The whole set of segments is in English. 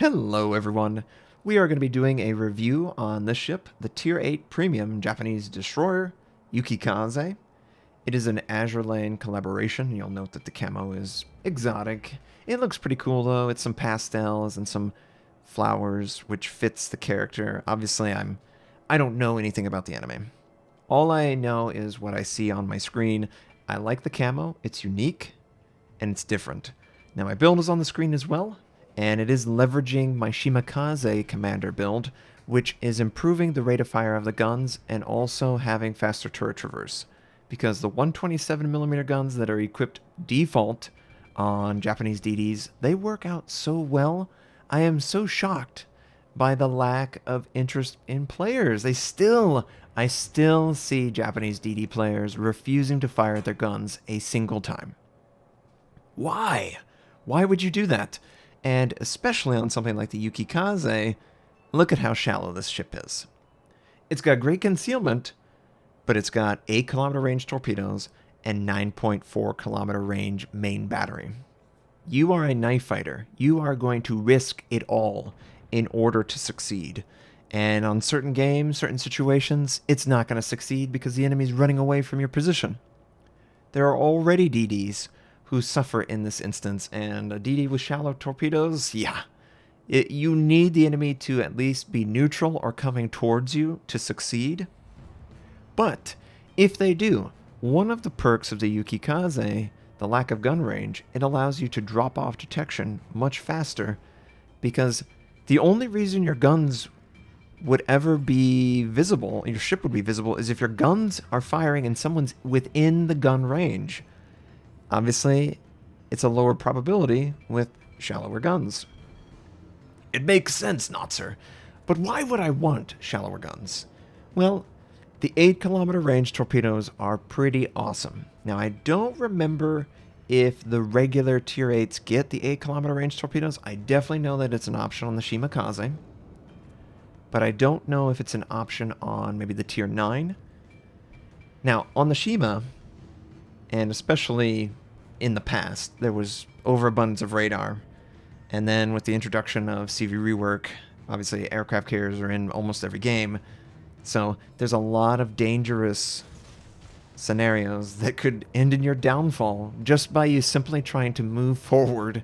Hello everyone! We are going to be doing a review on this ship, the Tier 8 Premium Japanese Destroyer, Yukikaze. It is an Azure Lane collaboration. You'll note that the camo is exotic. It looks pretty cool though. It's some pastels and some flowers, which fits the character. Obviously, I don't know anything about the anime. All I know is what I see on my screen. I like the camo. It's unique and it's different. Now my build is on the screen as well, and it is leveraging my Yukikaze commander build, which is improving the rate of fire of the guns and also having faster turret traverse. Because the 127mm guns that are equipped default on Japanese DDs, they work out so well. I am so shocked by the lack of interest in players. I still see Japanese DD players refusing to fire their guns a single time. Why? Why would you do that? And especially on something like the Yukikaze, look at how shallow this ship is. It's got great concealment, but it's got 8-kilometer range torpedoes and 9.4-kilometer range main battery. You are a knife fighter. You are going to risk it all in order to succeed. And on certain games, certain situations, it's not going to succeed because the enemy's running away from your position. There are already DDs who suffer in this instance, and a DD with shallow torpedoes, yeah. You need the enemy to at least be neutral or coming towards you to succeed. But if they do, one of the perks of the Yukikaze, the lack of gun range, it allows you to drop off detection much faster, because the only reason your guns would ever be visible, your ship would be visible, is if your guns are firing and someone's within the gun range. Obviously, it's a lower probability with shallower guns. It makes sense, Notser. But why would I want shallower guns? Well, the 8-kilometer range torpedoes are pretty awesome. Now, I don't remember if the regular Tier 8s get the 8-kilometer range torpedoes. I definitely know that it's an option on the Yukikaze. But I don't know if it's an option on maybe the Tier 9. Now, on the Shima, and especially in the past, there was overabundance of radar. And then with the introduction of CV rework, obviously aircraft carriers are in almost every game. So there's a lot of dangerous scenarios that could end in your downfall just by you simply trying to move forward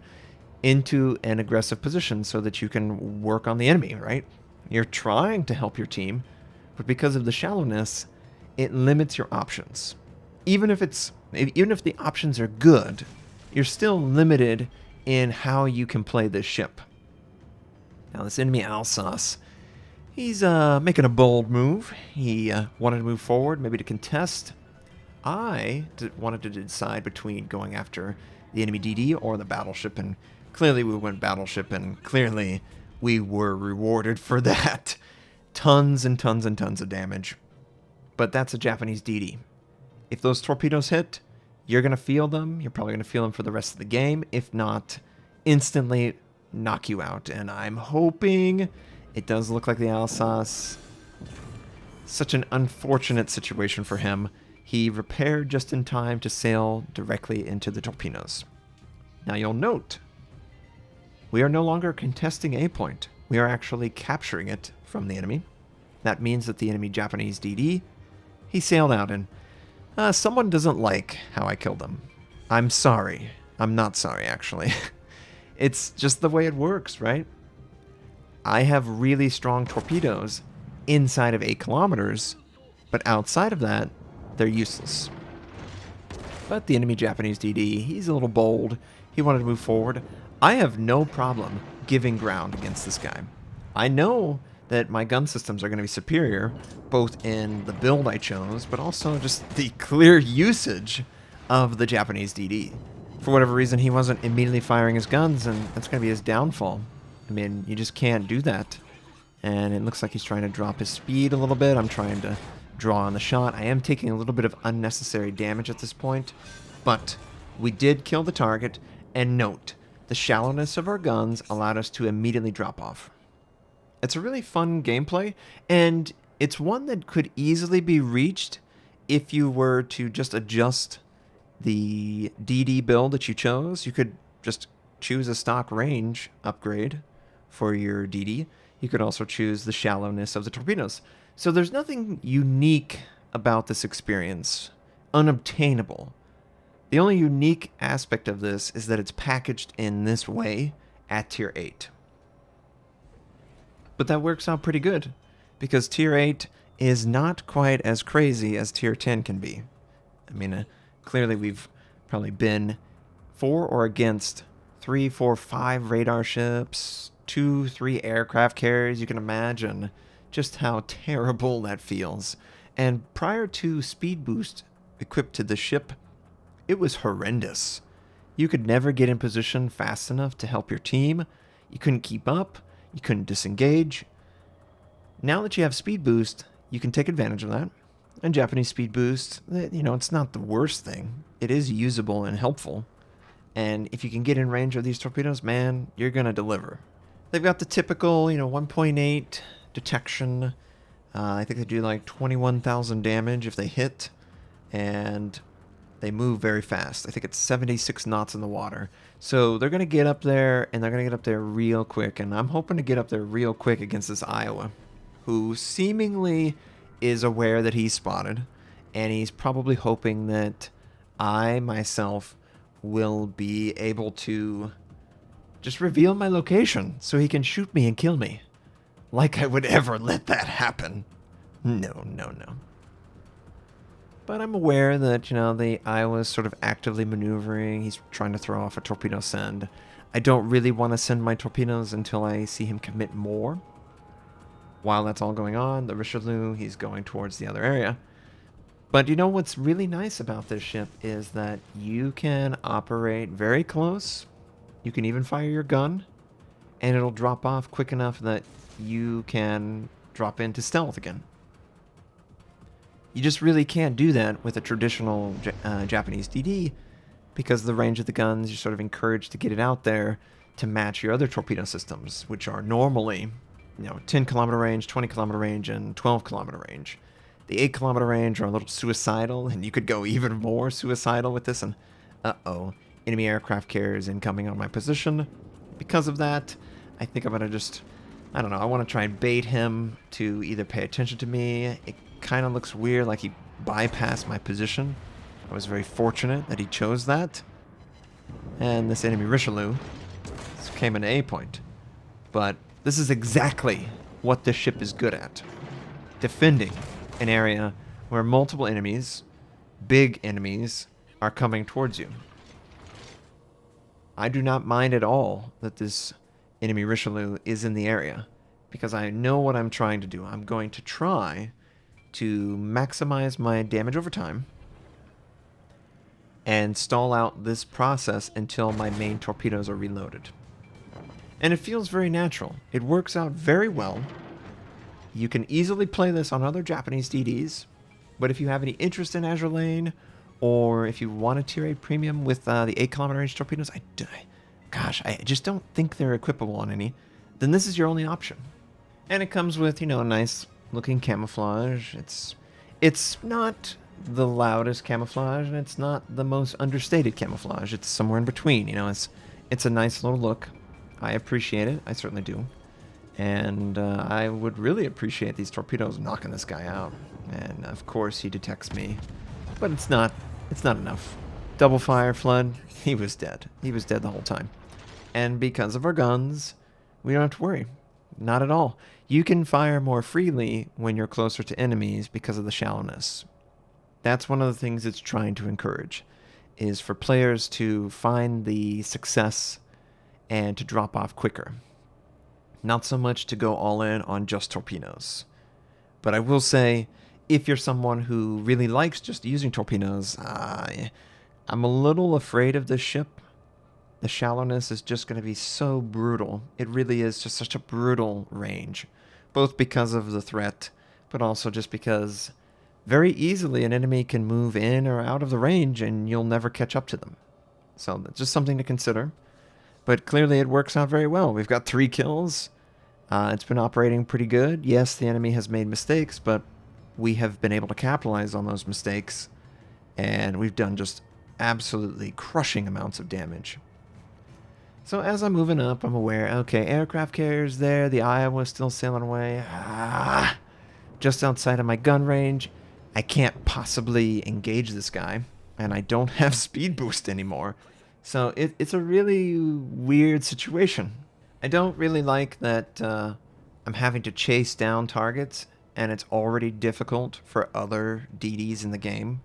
into an aggressive position so that you can work on the enemy, right? You're trying to help your team, but because of the shallowness, it limits your options. Even if the options are good, you're still limited in how you can play this ship. Now, this enemy Alsace, he's making a bold move. He wanted to move forward, maybe to contest. I wanted to decide between going after the enemy DD or the battleship, and clearly we went battleship, and clearly we were rewarded for that. Tons and tons and tons of damage. But that's a Japanese DD. If those torpedoes hit, you're going to feel them. You're probably going to feel them for the rest of the game. If not, instantly knock you out. And I'm hoping it does look like the Alsace. Such an unfortunate situation for him. He repaired just in time to sail directly into the torpedoes. Now you'll note, we are no longer contesting a point. We are actually capturing it from the enemy. That means that the enemy Japanese DD, he sailed out, and someone doesn't like how I killed them. I'm sorry. I'm not sorry, actually. It's just the way it works, right? I have really strong torpedoes inside of 8 kilometers, but outside of that, they're useless. But the enemy Japanese DD, he's a little bold. He wanted to move forward. I have no problem giving ground against this guy. I know that my gun systems are going to be superior, both in the build I chose, but also just the clear usage of the Japanese DD. For whatever reason, he wasn't immediately firing his guns, and that's going to be his downfall. I mean, you just can't do that. And it looks like he's trying to drop his speed a little bit. I'm trying to draw on the shot. I am taking a little bit of unnecessary damage at this point, but we did kill the target, and note, the shallowness of our guns allowed us to immediately drop off. It's a really fun gameplay, and it's one that could easily be reached if you were to just adjust the DD build that you chose. You could just choose a stock range upgrade for your DD. You could also choose the shallowness of the torpedoes. So there's nothing unique about this experience, unobtainable. The only unique aspect of this is that it's packaged in this way at Tier 8. But that works out pretty good, because Tier 8 is not quite as crazy as Tier 10 can be. I mean, clearly we've probably been for or against 3, 4, 5 radar ships, 2, 3 aircraft carriers. You can imagine just how terrible that feels. And prior to speed boost equipped to the ship, it was horrendous. You could never get in position fast enough to help your team. You couldn't keep up. You couldn't disengage. Now that you have speed boost, you can take advantage of that. And Japanese speed boost, you know, it's not the worst thing. It is usable and helpful. And if you can get in range of these torpedoes, man, you're going to deliver. They've got the typical, 1.8 detection. I think they do like 21,000 damage if they hit. And they move very fast. I think it's 76 knots in the water. So they're going to get up there, and they're going to get up there real quick. And I'm hoping to get up there real quick against this Iowa, who seemingly is aware that he's spotted. And he's probably hoping that I, myself, will be able to just reveal my location so he can shoot me and kill me. Like I would ever let that happen. No. But I'm aware that, the Iowa's sort of actively maneuvering. He's trying to throw off a torpedo send. I don't really want to send my torpedoes until I see him commit more. While that's all going on, the Richelieu, he's going towards the other area. But what's really nice about this ship is that you can operate very close. You can even fire your gun, and it'll drop off quick enough that you can drop into stealth again. You just really can't do that with a traditional Japanese DD, because the range of the guns, you're sort of encouraged to get it out there to match your other torpedo systems, which are normally 10 kilometer range, 20 kilometer range, and 12 kilometer range. The 8 kilometer range are a little suicidal, and you could go even more suicidal with this, and enemy aircraft carriers incoming on my position. Because of that, I think I'm going to just, I want to try and bait him to either pay attention to me. It kind of looks weird, like he bypassed my position. I was very fortunate that he chose that. And this enemy Richelieu came into A point. But this is exactly what this ship is good at. Defending an area where multiple enemies, big enemies, are coming towards you. I do not mind at all that this enemy Richelieu is in the area, because I know what I'm trying to do. I'm going to try to maximize my damage over time and stall out this process until my main torpedoes are reloaded. And it feels very natural. It works out very well. You can easily play this on other Japanese DDs, but if you have any interest in Azure Lane, or if you want a Tier 8 premium with the 8 kilometer range torpedoes, I just don't think they're equipable on any, then this is your only option. And it comes with, a nice looking camouflage. It's not the loudest camouflage, and it's not the most understated camouflage. It's somewhere in between. It's a nice little look. I appreciate it. I certainly do. And I would really appreciate these torpedoes knocking this guy out. And of course he detects me, but it's not enough. Double fire flood. He was dead. He was dead the whole time. And because of our guns, we don't have to worry. Not at all. You can fire more freely when you're closer to enemies because of the shallowness. That's one of the things it's trying to encourage, is for players to find the success and to drop off quicker. Not so much to go all in on just torpedoes. But I will say, if you're someone who really likes just using torpedoes, I'm a little afraid of this ship. The shallowness is just going to be so brutal. It really is just such a brutal range, both because of the threat, but also just because very easily an enemy can move in or out of the range and you'll never catch up to them. So that's just something to consider. But clearly it works out very well. We've got 3 kills. It's been operating pretty good. Yes, the enemy has made mistakes, but we have been able to capitalize on those mistakes, and we've done just absolutely crushing amounts of damage. So as I'm moving up, I'm aware, okay, aircraft carrier's there, the Iowa's still sailing away. Just outside of my gun range. I can't possibly engage this guy, and I don't have speed boost anymore. So it's a really weird situation. I don't really like that I'm having to chase down targets, and it's already difficult for other DDs in the game.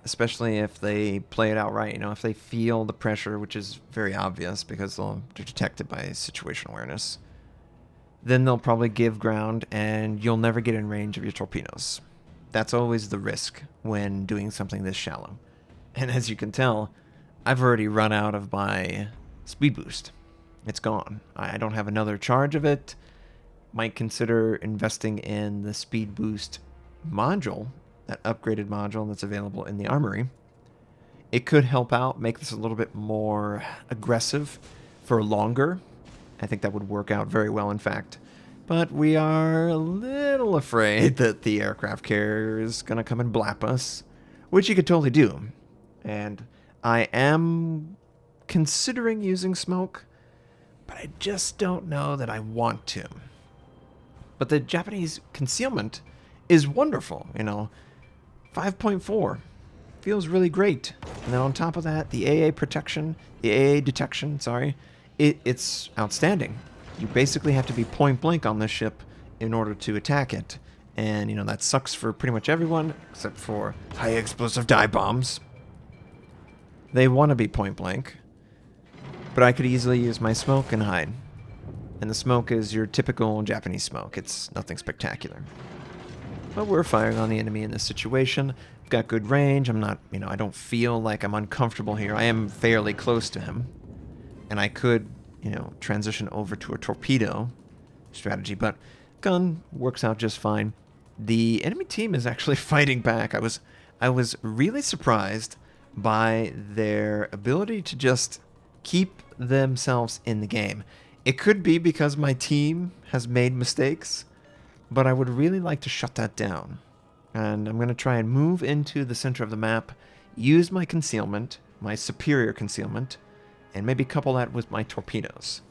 Especially if they play it out right, if they feel the pressure, which is very obvious because they're detected by situation awareness, then they'll probably give ground and you'll never get in range of your torpedoes. That's always the risk when doing something this shallow. And as you can tell, I've already run out of my speed boost. It's gone. I don't have another charge of it. Might consider investing in the speed boost module, that upgraded module that's available in the armory. It could help out, make this a little bit more aggressive for longer. I think that would work out very well, in fact. But we are a little afraid that the aircraft carrier is going to come and blap us, which you could totally do. And I am considering using smoke, but I just don't know that I want to. But the Japanese concealment is wonderful, 5.4 feels really great. And then on top of that, the AA detection, it's outstanding. You basically have to be point blank on this ship in order to attack it. And, that sucks for pretty much everyone, except for high explosive dive bombs. They want to be point blank. But I could easily use my smoke and hide. And the smoke is your typical Japanese smoke. It's nothing spectacular. But we're firing on the enemy in this situation. I've got good range. I'm not, I don't feel like I'm uncomfortable here. I am fairly close to him. And I could, transition over to a torpedo strategy. But gun works out just fine. The enemy team is actually fighting back. I was really surprised by their ability to just keep themselves in the game. It could be because my team has made mistakes, but I would really like to shut that down. And I'm going to try and move into the center of the map, use my concealment, my superior concealment, and maybe couple that with my torpedoes.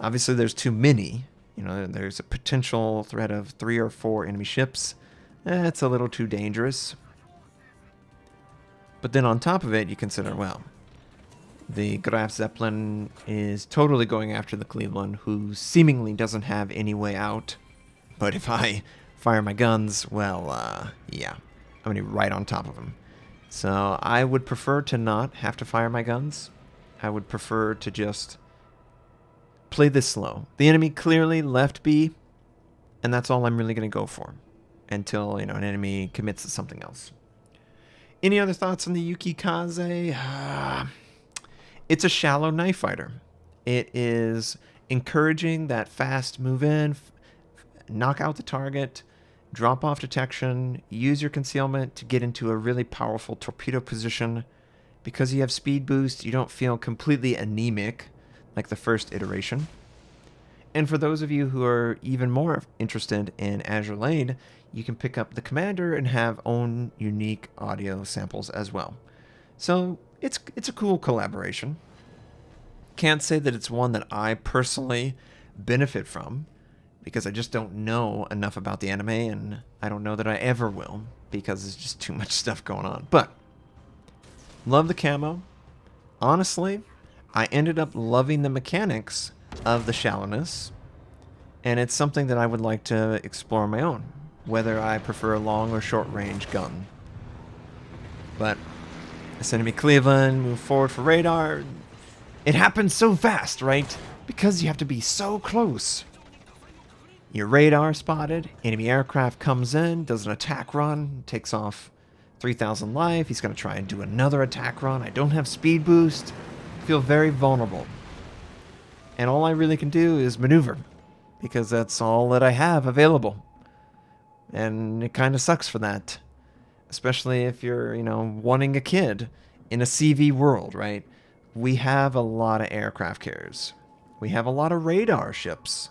Obviously, there's too many. There's a potential threat of 3 or 4 enemy ships. That's a little too dangerous. But then on top of it, you consider, well, the Graf Zeppelin is totally going after the Cleveland, who seemingly doesn't have any way out. But if I fire my guns, well, yeah, I'm going to be right on top of him. So I would prefer to not have to fire my guns. I would prefer to just play this slow. The enemy clearly left B, and that's all I'm really going to go for until, an enemy commits to something else. Any other thoughts on the Yukikaze? It's a shallow knife fighter. It is encouraging that fast move in, knock out the target, drop off detection, use your concealment to get into a really powerful torpedo position. Because you have speed boost, you don't feel completely anemic like the first iteration. And for those of you who are even more interested in Azure Lane, you can pick up the Commander and have own unique audio samples as well. So it's a cool collaboration. Can't say that it's one that I personally benefit from, because I just don't know enough about the anime, and I don't know that I ever will, because there's just too much stuff going on. But love the camo. Honestly, I ended up loving the mechanics of the shallowness, and it's something that I would like to explore on my own, whether I prefer a long or short range gun. But this enemy Cleveland, move forward for radar. It happens so fast, right? Because you have to be so close. Your radar spotted, enemy aircraft comes in, does an attack run, takes off 3,000 life. He's going to try and do another attack run. I don't have speed boost. I feel very vulnerable. And all I really can do is maneuver, because that's all that I have available. And it kind of sucks for that. Especially if you're, wanting a kid in a CV world, right? We have a lot of aircraft carriers. We have a lot of radar ships.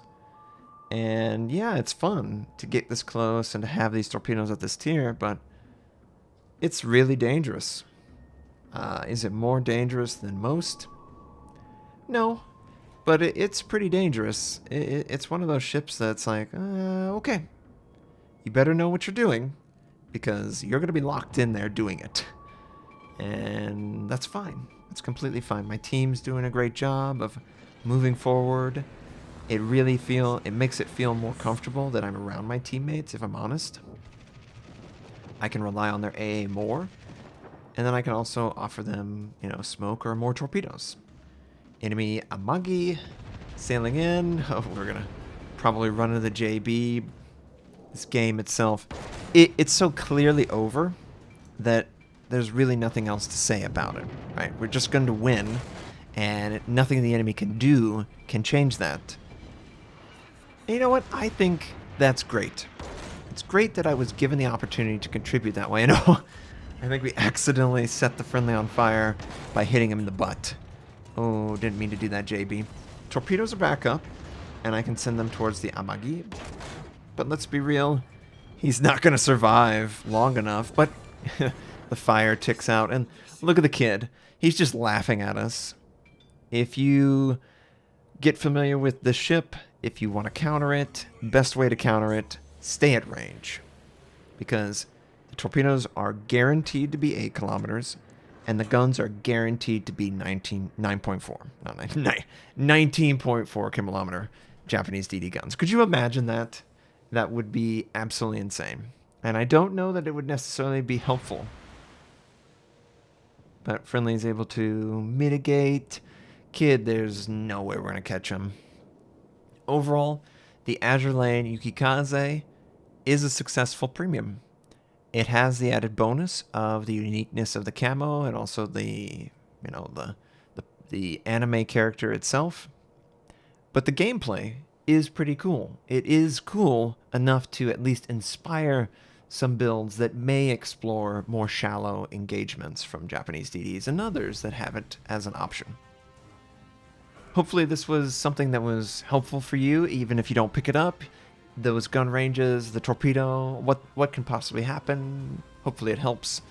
And yeah, it's fun to get this close and to have these torpedoes at this tier, but it's really dangerous. Is it more dangerous than most? No, but it's pretty dangerous. It's one of those ships that's like, okay, you better know what you're doing, because you're going to be locked in there doing it. And that's fine. It's completely fine. My team's doing a great job of moving forward. It makes it feel more comfortable that I'm around my teammates, if I'm honest. I can rely on their AA more, and then I can also offer them, smoke or more torpedoes. Enemy Amagi sailing in. Oh, we're going to probably run into the JB. This game itself, it's so clearly over that there's really nothing else to say about it, right? We're just going to win, and nothing the enemy can do can change that. And you know what? I think that's great. It's great that I was given the opportunity to contribute that way. I think we accidentally set the friendly on fire by hitting him in the butt. Oh, didn't mean to do that, JB. Torpedoes are back up, and I can send them towards the Amagi. But let's be real, he's not going to survive long enough. But the fire ticks out, and look at the kid. He's just laughing at us. If you get familiar with the ship, if you want to counter it, best way to counter it, stay at range. Because the torpedoes are guaranteed to be 8 kilometers, and the guns are guaranteed to be 19.4 kilometer Japanese DD guns. Could you imagine that? That would be absolutely insane. And I don't know that it would necessarily be helpful. But Friendly is able to mitigate. Kid, there's no way we're going to catch him. Overall, the Azure Lane Yukikaze is a successful premium. It has the added bonus of the uniqueness of the camo and also the anime character itself. But the gameplay is pretty cool. It is cool enough to at least inspire some builds that may explore more shallow engagements from Japanese DDs and others that have it as an option. Hopefully this was something that was helpful for you, even if you don't pick it up. Those gun ranges, the torpedo, what can possibly happen? Hopefully it helps.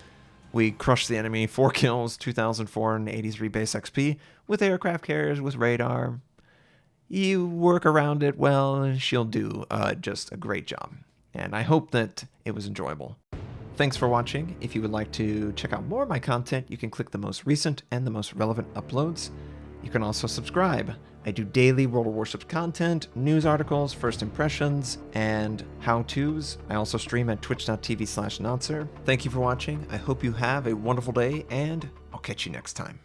We crushed the enemy, 4 kills, 2,483 base XP, with aircraft carriers, with radar. You work around it well, and she'll do just a great job. And I hope that it was enjoyable. Thanks for watching. If you would like to check out more of my content, you can click the most recent and the most relevant uploads. You can also subscribe. I do daily World of Warships content, news articles, first impressions, and how-tos. I also stream at twitch.tv/notser. Thank you for watching. I hope you have a wonderful day, and I'll catch you next time.